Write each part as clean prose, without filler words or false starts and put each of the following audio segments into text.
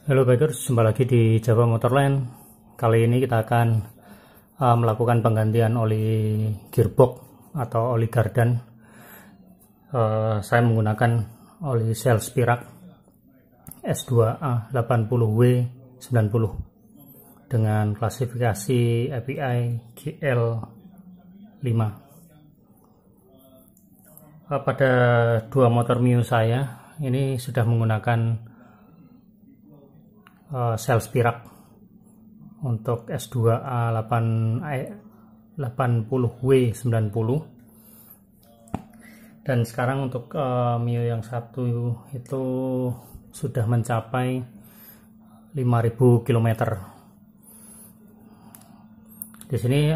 Halo bikers, jumpa lagi di Java Motorland. Kali ini kita akan melakukan penggantian oli gearbox atau oli gardan. Saya menggunakan oli Shell Spirak S2A 80W90 dengan klasifikasi API GL5. Pada dua motor Mio saya ini sudah menggunakan Shell Spirak untuk S2A 80W90, dan sekarang untuk Mio yang satu itu sudah mencapai 5000 km. Di sini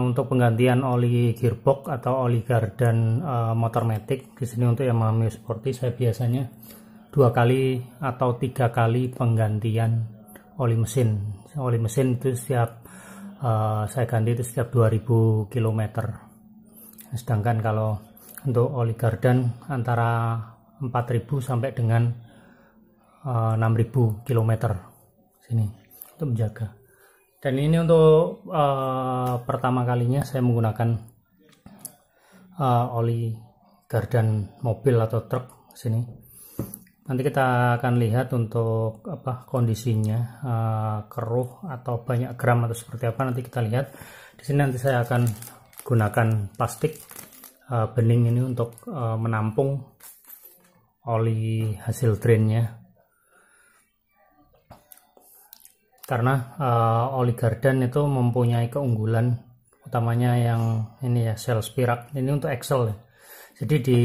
untuk penggantian oli gearbox atau oli gardan motor matic, di sini untuk Yamaha Mio Sporty saya biasanya 2 kali atau 3 kali penggantian oli mesin. Oli mesin itu setiap saya ganti itu setiap 2000 km. Sedangkan kalau untuk oli gardan antara 4000 sampai dengan 6000 km sini untuk menjaga. Dan ini untuk pertama kalinya saya menggunakan oli gardan mobil atau truk sini. Nanti kita akan lihat untuk kondisinya, keruh atau banyak gram atau seperti apa, nanti kita lihat. Di sini nanti saya akan gunakan plastik bening ini untuk menampung oli hasil drainnya. Karena oli gardan itu mempunyai keunggulan utamanya yang ini ya, Shell Spirak. Ini untuk Excel ya. Jadi di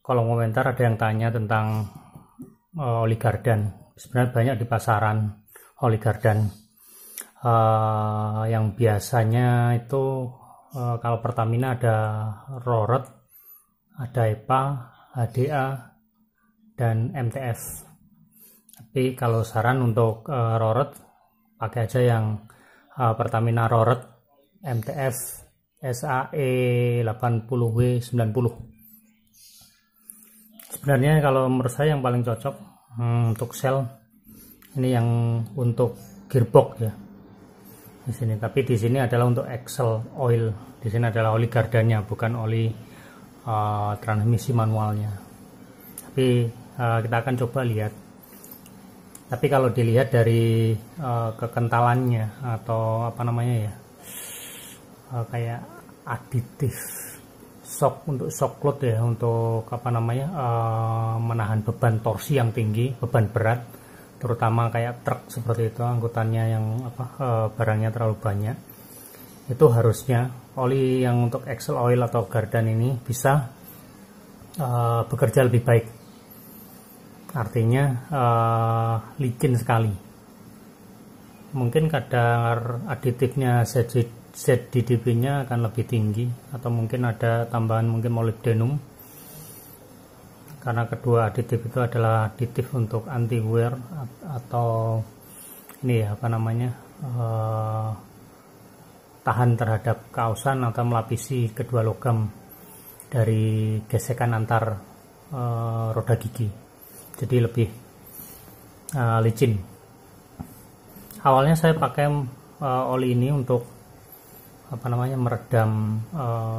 kolom komentar ada yang tanya tentang oli gardan. Sebenarnya banyak di pasaran oli gardan. Yang biasanya itu kalau Pertamina ada Roret, ada EPA, HDA, dan MTF. Tapi kalau saran untuk Roret, pakai aja yang Pertamina Roret MTF SAE 80W90. Sebenarnya kalau menurut saya yang paling cocok untuk Shell ini yang untuk gearbox ya di sini. Tapi di sini adalah untuk Excel oil. Di sini adalah oli gardannya, bukan oli transmisi manualnya. Tapi kita akan coba lihat. Tapi kalau dilihat dari kekentalannya atau apa namanya ya, kayak aditif shock, untuk shock load ya, untuk apa namanya, menahan beban torsi yang tinggi, beban berat, terutama kayak truk seperti itu, angkutannya yang barangnya terlalu banyak. Itu harusnya oli yang untuk Excel oil atau gardan ini bisa bekerja lebih baik. Artinya licin sekali. Mungkin kadar aditifnya ZDDP-nya akan lebih tinggi, atau mungkin ada tambahan mungkin molybdenum, karena kedua aditif itu adalah aditif untuk anti wear atau ini ya, apa namanya, tahan terhadap kausan atau melapisi kedua logam dari gesekan antar roda gigi, jadi lebih licin. Awalnya saya pakai oli ini untuk apa namanya, meredam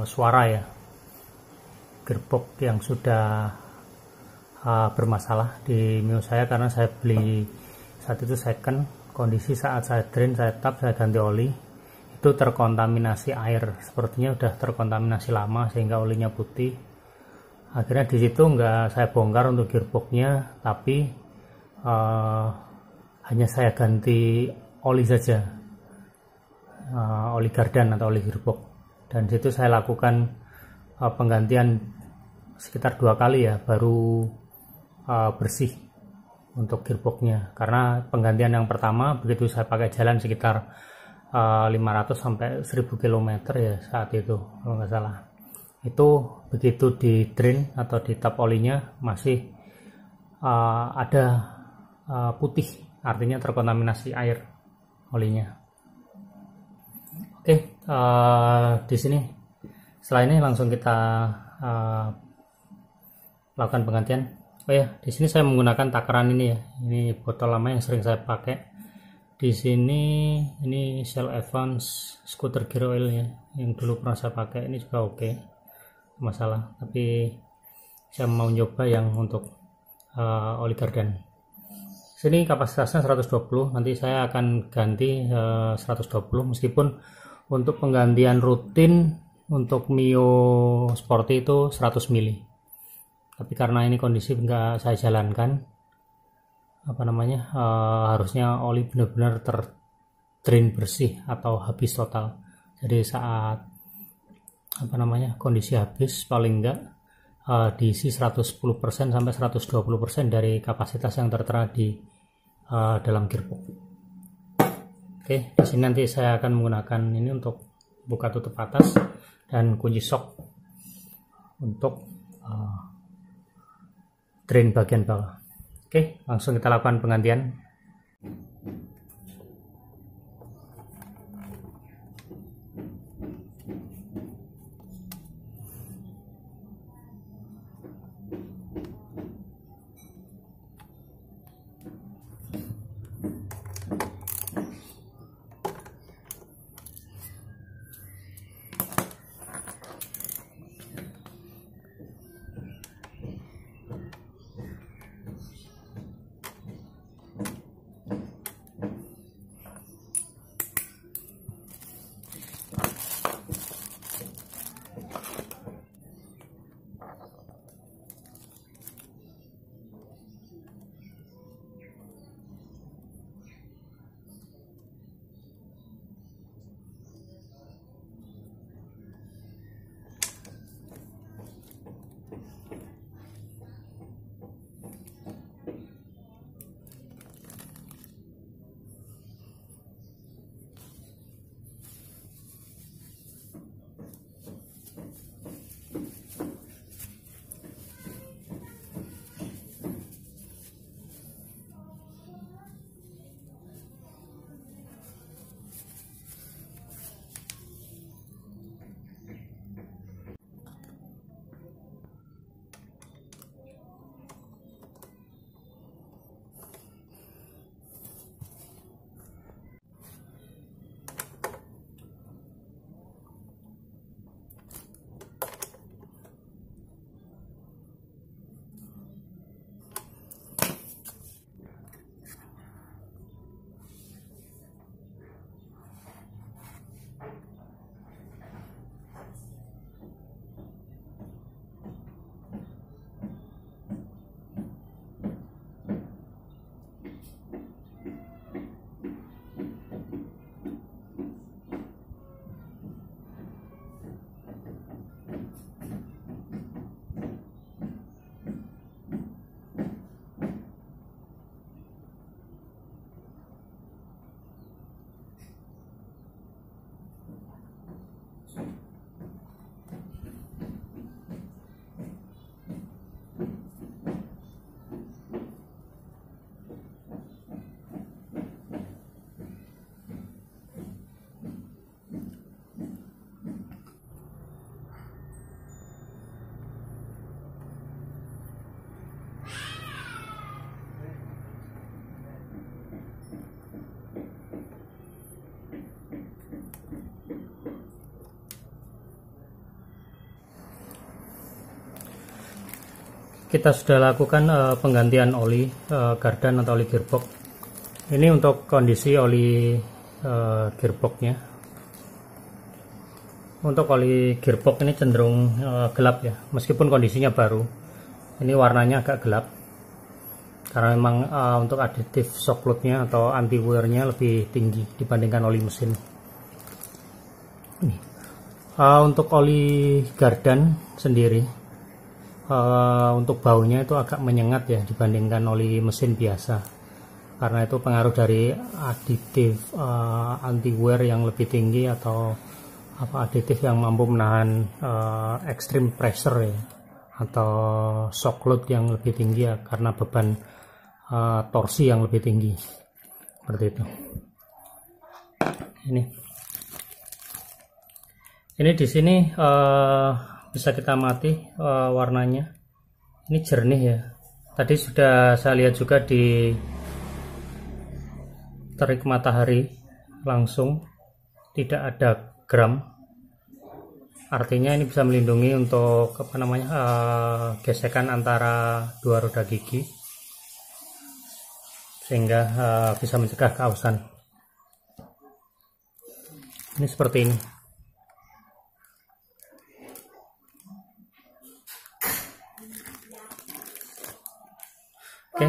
suara ya, gearbox yang sudah bermasalah di Mio saya, karena saya beli saat itu second. Kondisi saat saya drain, saya tap, saya ganti oli, itu terkontaminasi air, sepertinya udah terkontaminasi lama sehingga olinya putih. Akhirnya di situ nggak saya bongkar untuk gearboxnya, tapi hanya saya ganti oli saja, oli gardan atau oli gearbox. Dan situ saya lakukan penggantian sekitar 2 kali ya, baru bersih untuk gearboxnya. Karena penggantian yang pertama begitu saya pakai jalan sekitar 500 sampai 1000 km ya saat itu kalau nggak salah, itu begitu di drain atau di tap olinya masih ada putih, artinya terkontaminasi air olinya. Oke, di sini setelah ini langsung kita lakukan penggantian. Oh ya, di sini saya menggunakan takaran ini ya. Ini botol lama yang sering saya pakai. Di sini ini Shell Advance Scooter Gear Oil ya, yang dulu pernah saya pakai. Ini juga oke, masalah. Tapi saya mau nyoba yang untuk oli gardan. Sini kapasitasnya 120. Nanti saya akan ganti 120. Meskipun untuk penggantian rutin untuk Mio Sporty itu 100 mili. Tapi karena ini kondisi nggak saya jalankan, harusnya oli benar-benar terdrain bersih atau habis total. Jadi saat kondisi habis, paling enggak diisi 110% sampai 120% dari kapasitas yang tertera di dalam gearbox. Oke, di sini nanti saya akan menggunakan ini untuk buka tutup atas dan kunci shock untuk drain bagian bawah. Oke, langsung kita lakukan penggantian. Kita sudah lakukan penggantian oli gardan atau oli gearbox. Ini untuk kondisi oli gearboxnya. Untuk oli gearbox ini cenderung gelap ya, meskipun kondisinya baru. Ini warnanya agak gelap karena memang untuk aditif shock load-nya atau anti wear-nya lebih tinggi dibandingkan oli mesin. Ini untuk oli gardan sendiri, untuk baunya itu agak menyengat ya dibandingkan oli mesin biasa, karena itu pengaruh dari aditif anti wear yang lebih tinggi atau aditif yang mampu menahan extreme pressure ya, atau shock load yang lebih tinggi ya, karena beban torsi yang lebih tinggi, seperti itu. Ini di sini bisa kita amati warnanya. Ini jernih ya, Tadi sudah saya lihat juga di terik matahari langsung, tidak ada gram. Artinya ini bisa melindungi untuk gesekan antara dua roda gigi, sehingga bisa mencegah keausan. Ini seperti ini. Oke,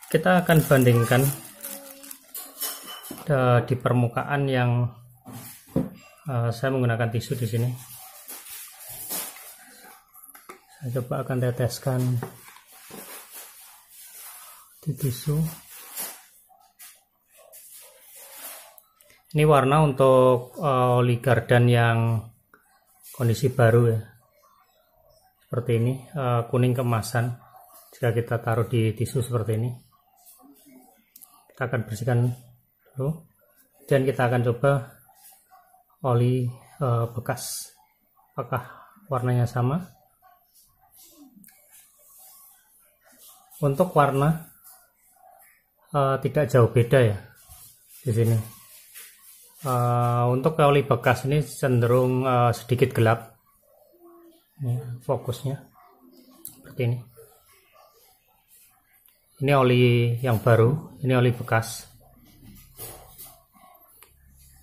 kita akan bandingkan di permukaan yang saya menggunakan tisu di sini. Saya coba akan teteskan di tisu. Ini warna untuk oli gardan yang kondisi baru ya, seperti ini, kuning keemasan. Jika kita taruh di tisu seperti ini, kita akan bersihkan dulu, dan kita akan coba oli bekas, apakah warnanya sama. Untuk warna tidak jauh beda ya di sini. Untuk oli bekas ini cenderung sedikit gelap. Ini fokusnya seperti ini. Ini oli yang baru, ini oli bekas.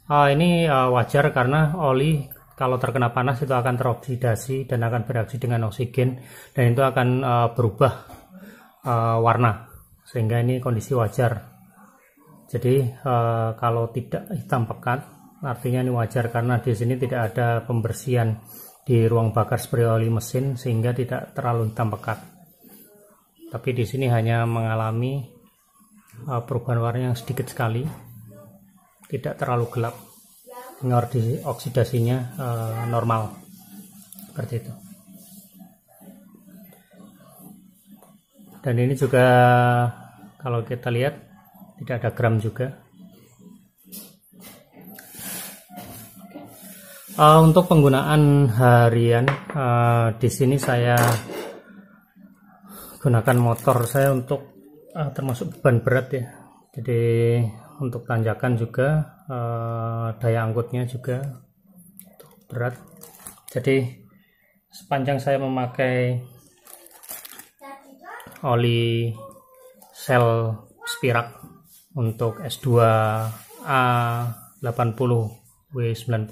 Ini wajar karena oli kalau terkena panas itu akan teroksidasi dan akan bereaksi dengan oksigen, dan itu akan berubah warna, sehingga ini kondisi wajar. Jadi kalau tidak hitam pekat, artinya ini wajar karena di sini tidak ada pembersihan di ruang bakar spray oli mesin, sehingga tidak terlalu hitam pekat. Tapi di sini hanya mengalami perubahan warna yang sedikit sekali, tidak terlalu gelap, sehingga oksidasinya normal seperti itu. Dan ini juga kalau kita lihat tidak ada gram juga. Untuk penggunaan harian, di sini saya gunakan motor saya untuk termasuk beban berat ya. Jadi untuk tanjakan juga, daya angkutnya juga berat. Jadi sepanjang saya memakai oli sel Spirak untuk S2A80W90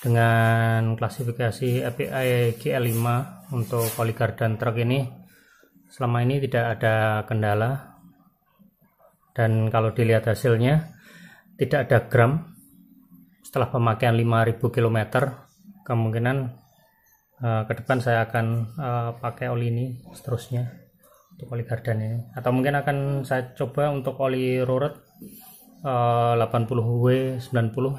dengan klasifikasi API GL5 untuk oli gardan truk ini, selama ini tidak ada kendala, dan kalau dilihat hasilnya tidak ada gram. Setelah pemakaian 5000 km, kemungkinan ke depan saya akan pakai oli ini seterusnya untuk oli gardan ini, atau mungkin akan saya coba untuk oli Rurut 80W90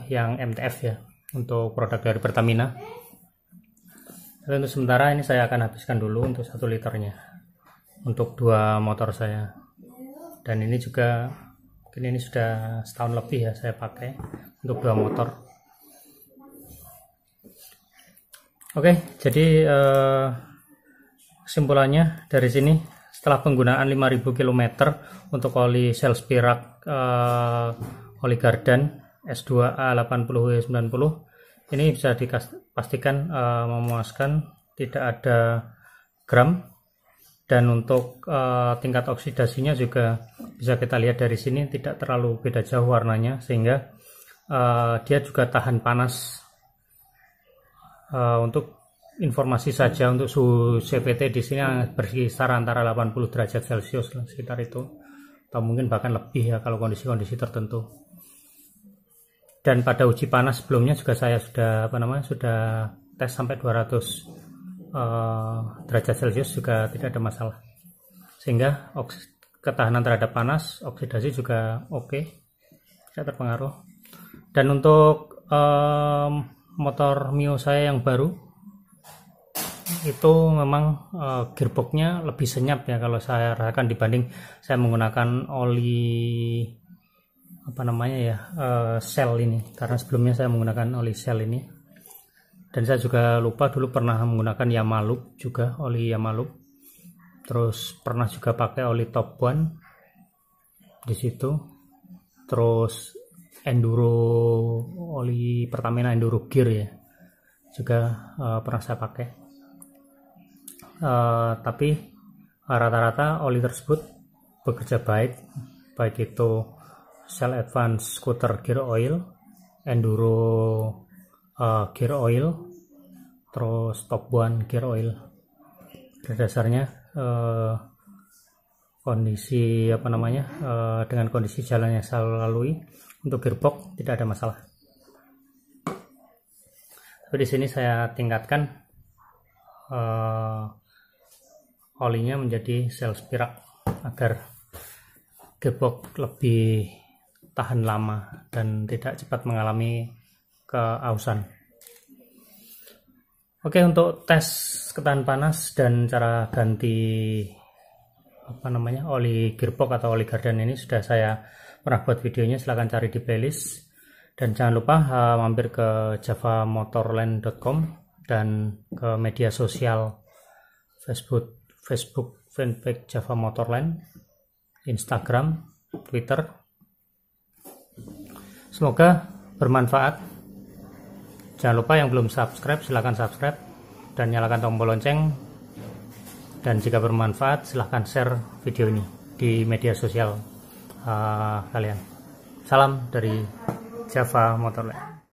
yang MTF ya, untuk produk dari Pertamina. Tapi untuk sementara ini saya akan habiskan dulu untuk 1 liternya untuk 2 motor saya. Dan ini juga mungkin ini sudah setahun lebih ya saya pakai untuk 2 motor. Oke, jadi kesimpulannya dari sini, setelah penggunaan 5000 km untuk oli sel Spirak oli gardan S2A80W90, ini bisa dipastikan memuaskan, tidak ada gram. Dan untuk tingkat oksidasinya juga bisa kita lihat dari sini, tidak terlalu beda jauh warnanya, sehingga dia juga tahan panas. Untuk informasi saja, untuk suhu CVT di sini berkisar antara 80 derajat Celcius sekitar itu, atau mungkin bahkan lebih ya kalau kondisi-kondisi tertentu. Dan pada uji panas sebelumnya juga saya sudah sudah tes sampai 200 derajat Celcius juga tidak ada masalah, sehingga ketahanan terhadap panas, oksidasi juga oke, tidak terpengaruh. Dan untuk motor Mio saya yang baru itu memang gearboxnya lebih senyap ya kalau saya rasakan, dibanding saya menggunakan oli sel ini, karena sebelumnya saya menggunakan oli sel ini. Dan saya juga lupa dulu pernah menggunakan Yamalup juga, oli Yamalup. Terus pernah juga pakai oli Top One di situ. Terus Enduro, oli Pertamina Enduro Gear ya, juga pernah saya pakai. Tapi rata-rata oli tersebut bekerja baik itu Shell Advance Scooter Gear Oil, Enduro Gear Oil, terus Top One Gear Oil. Pada dasarnya kondisi dengan kondisi jalan yang saya lalui untuk gearbox tidak ada masalah. Tapi di sini saya tingkatkan olinya menjadi Shell Spirak agar gearbox lebih tahan lama dan tidak cepat mengalami keausan. Oke, untuk tes ketahan panas dan cara ganti oli gearbox atau oli gardan ini sudah saya pernah buat videonya, silahkan cari di playlist. Dan jangan lupa mampir ke javamotorland.com dan ke media sosial Facebook fanpage Java Motorland, Instagram, Twitter. Semoga bermanfaat. Jangan lupa yang belum subscribe silahkan subscribe dan nyalakan tombol lonceng. Dan jika bermanfaat silahkan share video ini di media sosial kalian. Salam dari Java Motorland.